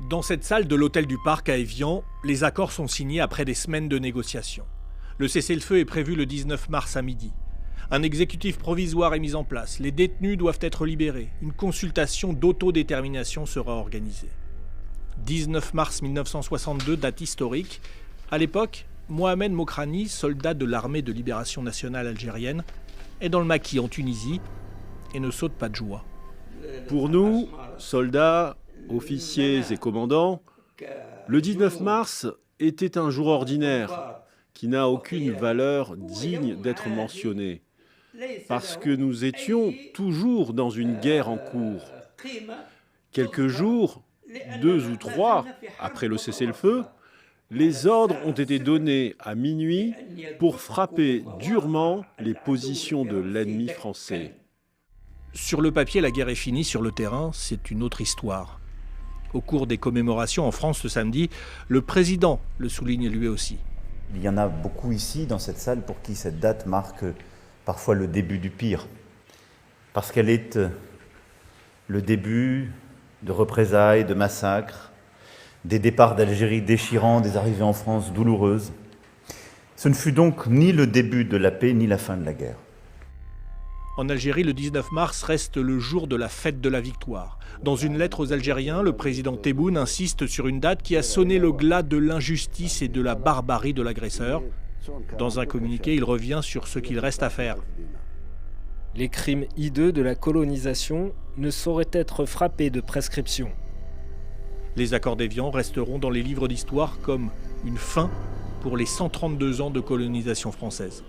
Dans cette salle de l'hôtel du Parc à Évian, les accords sont signés après des semaines de négociations. Le cessez-le-feu est prévu le 19 mars à midi. Un exécutif provisoire est mis en place, les détenus doivent être libérés, une consultation d'autodétermination sera organisée. 19 mars 1962, date historique. À l'époque, Mohamed Mokrani, soldat de l'armée de libération nationale algérienne, est dans le maquis en Tunisie et ne saute pas de joie. Pour nous, soldats, officiers et commandants, le 19 mars était un jour ordinaire qui n'a aucune valeur digne d'être mentionné, parce que nous étions toujours dans une guerre en cours. Quelques jours, 2 ou 3 après le cessez-le-feu, les ordres ont été donnés à minuit pour frapper durement les positions de l'ennemi français. Sur le papier, la guerre est finie. Sur le terrain, c'est une autre histoire. Au cours des commémorations en France ce samedi, le président le souligne lui aussi. Il y en a beaucoup ici, dans cette salle, pour qui cette date marque parfois le début du pire. Parce qu'elle est le début de représailles, de massacres, des départs d'Algérie déchirants, des arrivées en France douloureuses. Ce ne fut donc ni le début de la paix, ni la fin de la guerre. En Algérie, le 19 mars reste le jour de la fête de la victoire. Dans une lettre aux Algériens, le président Tebboune insiste sur une date qui a sonné le glas de l'injustice et de la barbarie de l'agresseur. Dans un communiqué, il revient sur ce qu'il reste à faire. Les crimes hideux de la colonisation ne sauraient être frappés de prescription. Les accords d'Évian resteront dans les livres d'histoire comme une fin pour les 132 ans de colonisation française.